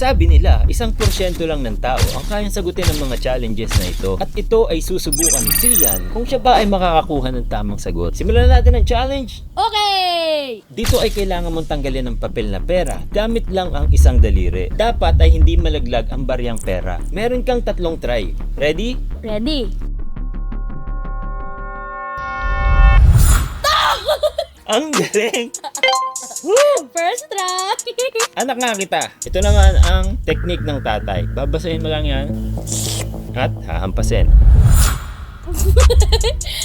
Sabi nila, 1% lang ng tao ang kayang sagutin ng mga challenges na ito. At ito ay susubukan ni Sian kung siya ba ay makakakuha ng tamang sagot. Simulan natin ang challenge! Okay! Dito ay kailangan mong tanggalin ng papel na pera gamit lang ang isang daliri. Dapat ay hindi malaglag ang bariyang pera. Meron kang 3 try. Ready? Ready? Ang galing! First try! Anak nga kita. Ito naman ang technique ng tatay. Babasahin mo lang yan at hahampasin.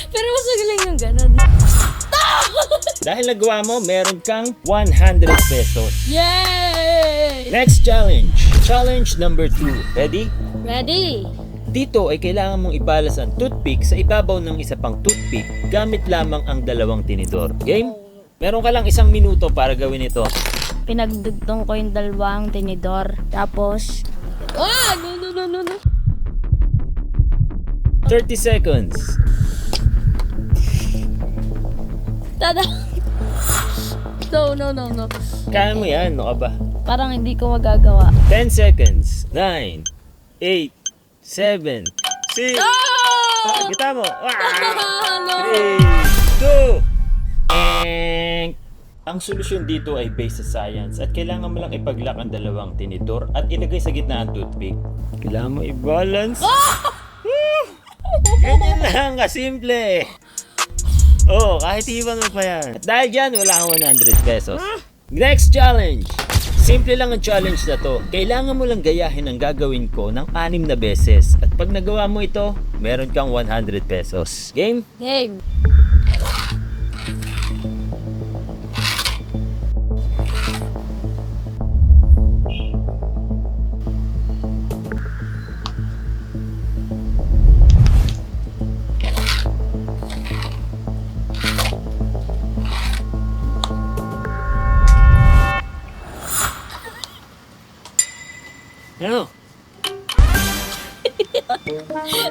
Pero mas magaling yung ganun. Dahil nagawa mo, meron kang 100 pesos. Yay! Next challenge. Challenge number 2. Ready? Ready? Dito ay kailangan mong ibalas ang toothpick sa ibabaw ng isa pang toothpick gamit lamang ang 2 tinidor. Game? Meron ka lang 1 minuto para gawin ito. Pinagdugtong ko yung 2 tinidor. Tapos... No. 30 seconds. Tada! No. Kaya mo yan, no ka ba? Parang hindi ko magagawa. 10 seconds. 9, 8, 7, 6. Kita mo. 3, 2. Ang solusyon dito ay based sa science at kailangan mo lang ipaglock ang 2 tinidor at ilagay sa gitna ang toothpick. Kailangan mo i-balance. Ganyan lang kasimple. Oh, kahit iwan mo pa yan. At dahil dyan, wala kang 100 pesos. Next challenge. Simple lang ang challenge na to. Kailangan mo lang gayahin ang gagawin ko ng 6 na beses. At pag nagawa mo ito, meron kang 100 pesos. Game? Game. Ano?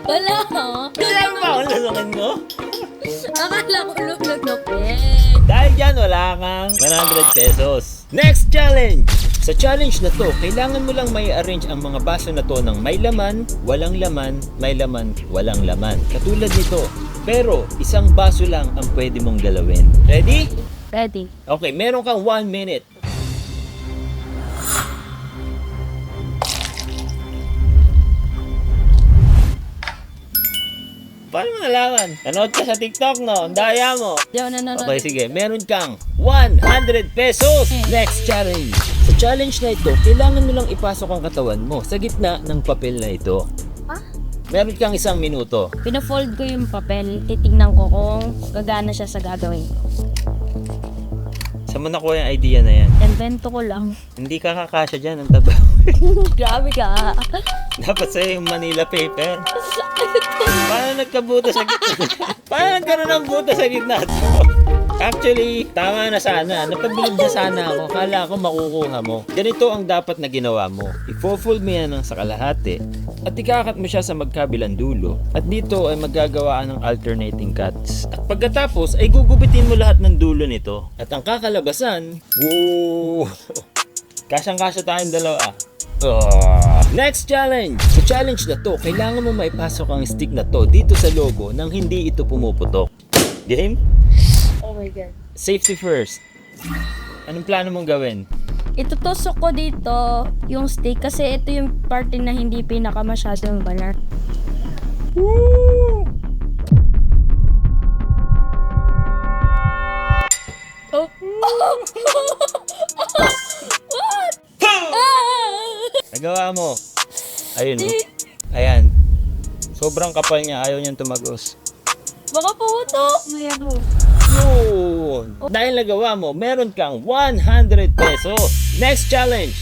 Wala ha? Kaya mo ba akong lasakin mo? Akala ko lunok eh. Dahil dyan, wala kang 100 pesos. Next challenge! Sa challenge na to, kailangan mo lang may arrange ang mga baso na to ng may laman, walang laman, may laman, walang laman. Katulad nito. Pero, 1 baso lang ang pwede mong galawin. Ready? Ready? Okay, meron kang 1 minute. Paano mo nalaman? Nanood ka sa TikTok, no? Ang daya mo. Di ako nanonood. Okay, sige. Meron kang 100 pesos! Next challenge! Sa challenge na ito, kailangan mo lang ipasok ang katawan mo sa gitna ng papel na ito. Ah? Meron kang 1 minuto. Pina-fold ko yung papel. Titignan ko kung gagana siya sa gagawin ko. Saan mo nakuha yung idea na yan? Invento ko lang. Hindi ka kakasya dyan, ang taba. Grabe ka. Dapat sa'yo yung Manila paper. Paano nagkabuta sa gitna? Paano nagkaroon ng buta sa gitna to? Actually, tama na sana. Napabilib na sana ako. Kala ko makukuha mo. Ganito ang dapat na ginawa mo. I-fold mo yan ng sa kalahati. At ikakat mo siya sa magkabilang dulo. At dito ay maggagawaan ng alternating cuts. At pagkatapos ay gugupitin mo lahat ng dulo nito. At ang kakalabasan, wow! Kasyang-kasya tayong 2. Next challenge! Sa challenge na to, kailangan mo maipasok ang stick na to dito sa logo nang hindi ito pumuputok. Game? Oh my God. Safety first. Anong plano mong gawin? Itutusok ko dito yung stick kasi ito yung parte na hindi pinaka masyadong balat. Woo! Oh. What? Nagawa mo. Ayun. Oh. Ayan. Sobrang kapal niya. Ayaw niyang tumagos. Baka puto. Ayan mo. Yun. Dahil nagawa mo, meron kang 100 pesos. Next challenge.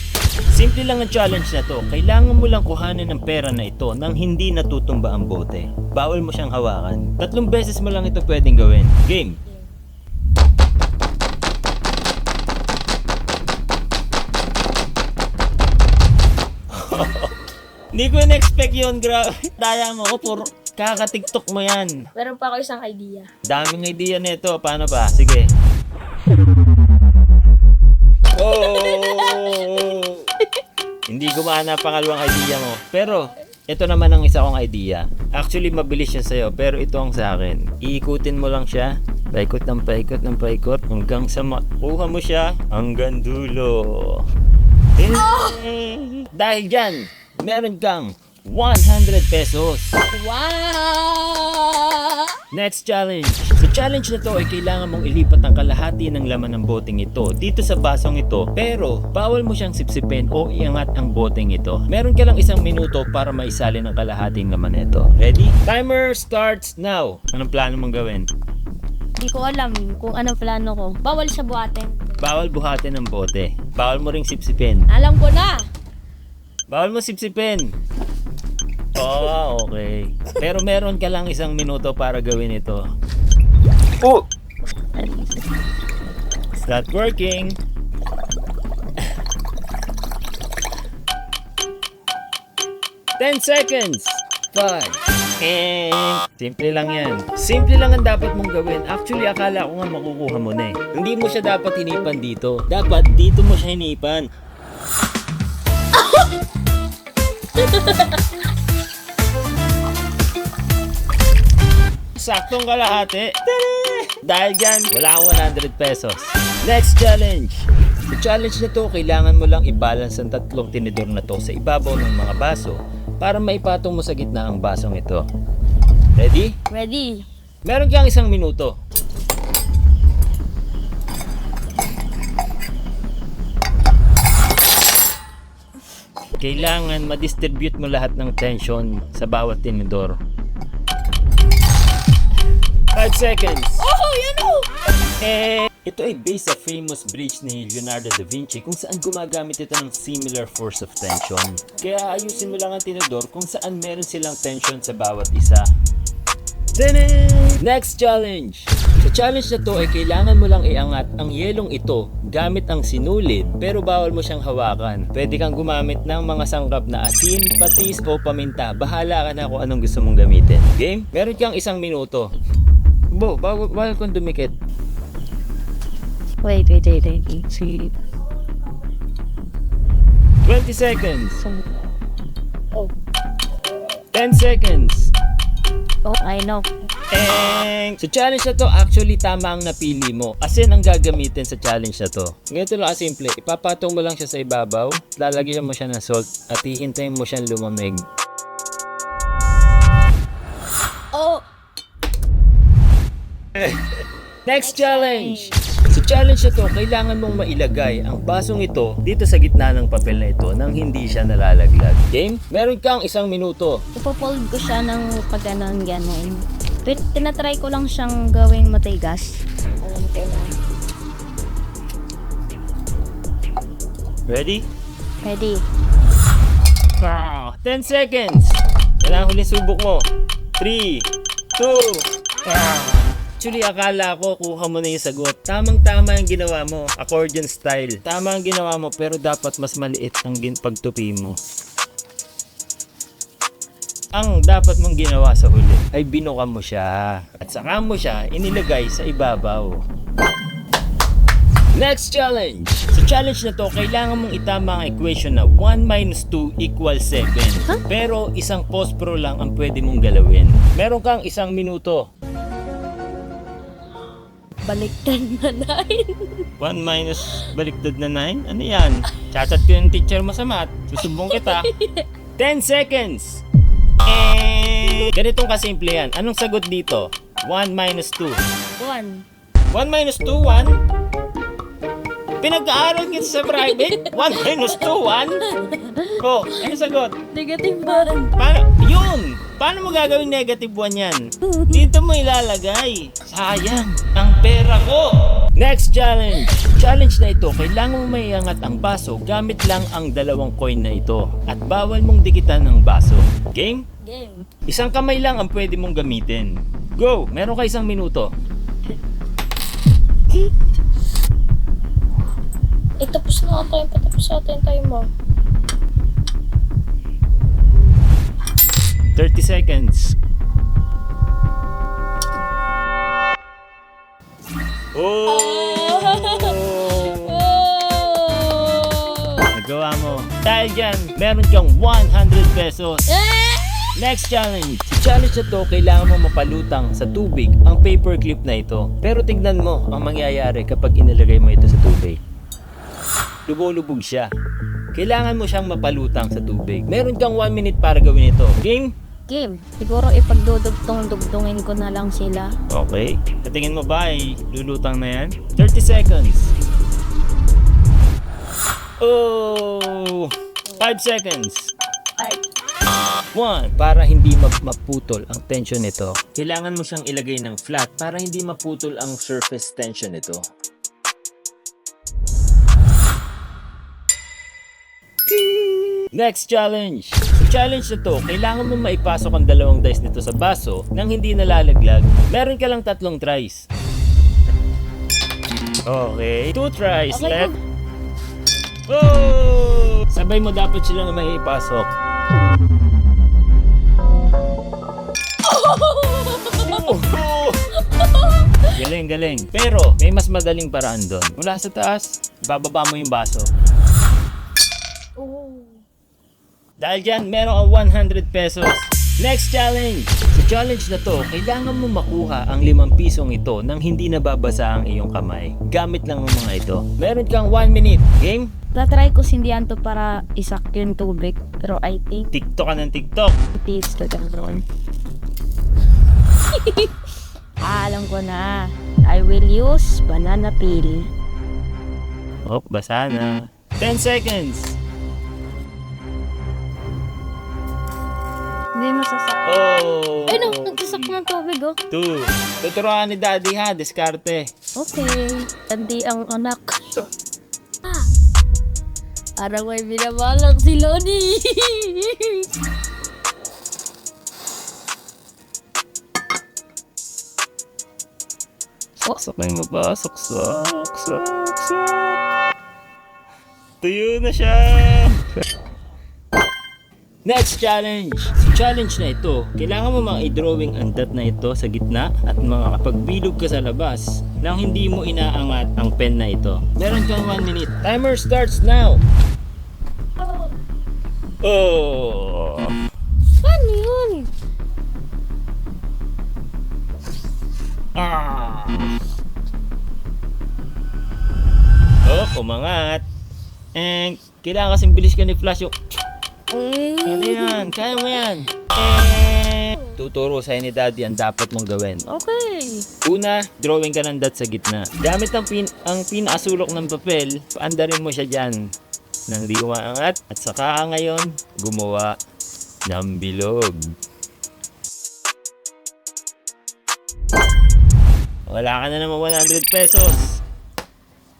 Simple lang ang challenge na to. Kailangan mo lang kuhanin ng pera na ito nang hindi natutumba ang bote. Bawal mo siyang hawakan. 3 beses mo lang ito pwedeng gawin. Game. Hindi ko na-expect yun, grabe. Daya mo ko, puro kaka-tiktok mo yan. Meron pa ako isang idea. Daming idea nito. Paano ba? Sige. Oh! Hindi gumana pangalawang idea mo. Pero, ito naman ang isa kong idea. Actually, mabilis siya sa'yo, pero ito ang sa akin. Iikutin mo lang siya, paikot ng paikot ng paikot, hanggang sa makuha mo siya, hanggang dulo. Dahil dyan, meron kang 100 pesos. Wow! Next challenge. Sa challenge na to ay kailangan mong ilipat ang kalahati ng laman ng boteng ito dito sa basong ito, pero bawal mo siyang sipsipin o iangat ang boteng ito. Meron ka lang 1 minuto para maisalin ang kalahating laman nito. Ready? Timer starts now. Anong plano mong gawin? Di ko alam kung anong plano ko. Bawal siya buhatin. Bawal buhatin ng bote. Bawal mo ring sipsipin. Alam ko na! Bawal mo sipsipin. Oh, okay. Pero meron ka lang 1 minuto para gawin ito. Oh! It's not working. Ten seconds. 5. Simple lang yan. Simple lang ang dapat mong gawin. Actually, akala ko nga makukuha mo na eh. Hindi mo siya dapat hinipan dito. Dapat dito mo siya hinipan. Saktong kalahati. Dahil dyan, wala kang 100 pesos. Next challenge. Sa challenge na to, kailangan mo lang i-balance ang 3 tinidor na to sa ibabaw ng mga baso para maipatong mo sa gitna ang basong ito. Ready? Ready? Meron kang 1 minuto. Kailangan ma-distribute mo lahat ng tension sa bawat tinidor. 5 seconds. Oh, yan o! Ito ay based sa famous bridge ni Leonardo da Vinci kung saan gumagamit ito ng similar force of tension. Kaya ayusin mo lang ang tinidor kung saan meron silang tension sa bawat isa. Next challenge! Sa challenge na to ay kailangan mo lang iangat ang yelong ito gamit ang sinulid pero bawal mo siyang hawakan. Pwede kang gumamit ng mga sangkap na asin, patis o paminta. Bahala ka na kung anong gusto mong gamitin. Game? Meron kang 1 minuto. Bo, bawal kong dumikit. Wait. See. 20 seconds. Oh. 10 seconds. Oh, I know. Sa challenge na to, actually tama ang napili mo. Asin ang gagamitin sa challenge na to. Ganito lang kasimple. Ipapatong mo lang siya sa ibabaw, lalagyan mo siya ng salt, at hihintayin mo siyang lumamig. Oh! Next challenge! Sa challenge na to, kailangan mong mailagay ang basong ito dito sa gitna ng papel na ito nang hindi siya nalalaglag. Game? Meron kang 1 minuto. Ipofold ko siya ng pag-ganon. Tinatry ko lang siyang gawing matigas. Alam ko na. Ready? Ready? 10 seconds! Yan ang huling subok mo. 3, 2, Actually, akala ko kuha mo na yung sagot. Tamang-tama yung ginawa mo. Accordion style. Tama ang ginawa mo, pero dapat mas maliit ang pagtupi mo. Ang dapat mong ginawa sa huli ay binuka mo siya. At saka mo siya inilagay sa ibabaw. Next challenge! Sa challenge na to, kailangan mong itama ang equation na 1 minus 2 equals 7. Pero isang pospro lang ang pwede mong galawin. Meron kang 1 minuto. Baliktad na 9. 1 minus baliktad na 9? Ano yan? Chatat ko yung teacher mo sa math. Susumbong kita. 10 seconds! Ganitong kasimple yan. Anong sagot dito? 1 minus 2. 1. 1 minus 2, 1? Pinag-aaral kita sa private? 1 minus 2, 1? Ko, ano sagot? Negative 1. Paano? Yun! Paano mo gagawin negative 1 yan? Dito mo ilalagay. Sayang, ang pera ko! Next challenge! Challenge na ito, kailangan mo maiangat ang baso gamit lang ang 2 coin na ito. At bawal mong dikitan ng baso. Game? Game. 1 kamay lang ang pwede mong gamitin. Go! Meron ka 1 minuto. Tapos na ang time. Patapos natin yung time mo. 30 seconds. Oh! Nagawa mo. Dahil Dahil dyan, meron kang 100 pesos. Next challenge. Sa challenge na to, kailangan mo mapalutang sa tubig ang paperclip na ito. Pero tignan mo ang mangyayari kapag inilagay mo ito sa tubig. Lubog-lubog siya. Kailangan mo siyang mapalutang sa tubig. Meron kang 1 minute para gawin ito. Game? Game. Siguro ipagdudugtong-dugtungin ko na lang sila. Okay. Sa tingin mo ba ay lulutang na yan? 30 seconds. Oh! 5 seconds. 1. Para hindi maputol ang tension nito, kailangan mo siyang ilagay ng flat para hindi maputol ang surface tension nito. Next challenge. Sa challenge na to, kailangan mo maipasok ang 2 dice nito sa baso nang hindi nalalaglag. Meron ka lang 3 tries. Okay. 2 tries Okay. left. Oh! Sabay mo dapat silang maipasok. Galing, galing. Pero, may mas madaling paraan doon. Mula sa taas, bababa mo yung baso. Dahil dyan, meron kang 100 pesos. Next challenge! Sa challenge na to, kailangan mo makuha ang 5 pisong ito nang hindi nababasa ang iyong kamay. Gamit lang ang mga ito. Meron kang 1 minute. Game? Tatry ko sindihan to para isak yung tubig. Pero I think TikTok ka ng TikTok. it's the gagawin. Alam ko na. I will use banana peel. Oh, basa na. 10 seconds. Hindi masasak. Oh! Ay no, nagsasak ng tubig oh. 2. Tuturuan ni Daddy ha, diskarte. Okay. Tandi ang anak. Parang may binabalak si Loni. Sakay mo ba? Saksak. Tuyo na siya. Next challenge. Sa challenge na ito, kailangan mo mga i-drawing ang dot na ito sa gitna at makakapagbilog ka sa labas nang hindi mo inaangat ang pen na ito. Meron kang 1 minute. Timer starts now. Oh! Ano yun? Ah! Oh, umangat. And kailangan kasing bilis ka ni Flash yung... Ano yan? Kaya mo yan. Tuturo sa'yo ni Daddy ang dapat mong gawin. Okay. Una, drawing ka ng dot sa gitna. Gamit ang pinakasulok ng papel, paandarin mo siya dyan nang di umaangat. At saka ngayon, gumawa ng bilog. Wala ka na naman 100 pesos.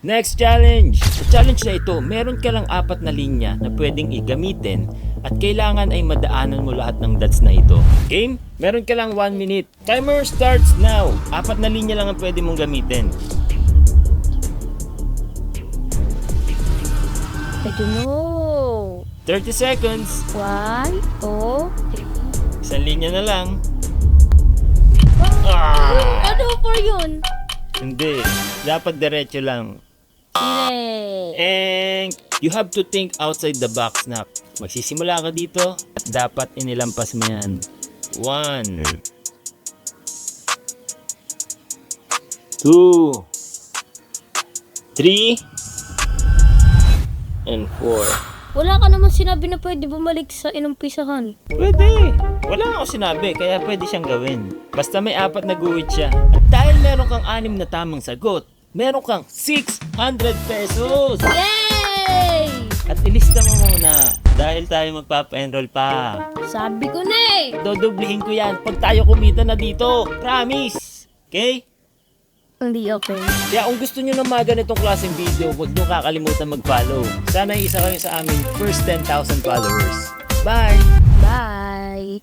Next challenge! Sa challenge na ito, meron ka lang 4 na linya na pwedeng igamitin at kailangan ay madaanan mo lahat ng dots na ito. Game? Meron ka lang 1 minute. Timer starts now! 4 na linya lang ang pwede mong gamitin. I don't know. 30 seconds. 1, 2, 3. Isang linya na lang. Ano for yun? Hindi. Dapat diretso lang. Hindi. And you have to think outside the box na magsisimula ka dito at dapat inilampas mo yan. 1 2 3 and 4. Wala ka naman sinabi na pwede bumalik sa inumpisahan. Pwede. Wala ako sinabi, kaya pwede siyang gawin. Basta may 4 na guhit siya. At dahil meron kang 6 na tamang sagot, meron kang 600 pesos! Yay! At ilista mo muna dahil tayo magpapa-enroll pa. Sabi ko na eh! Dodoblihin ko yan pag tayo kumita na dito. Promise! Okay? Hindi okay. Kaya kung gusto nyo ng mga ganitong klaseng video, huwag nyo kakalimutan mag-follow. Sana isa kayo sa aming first 10,000 followers. Bye! Bye!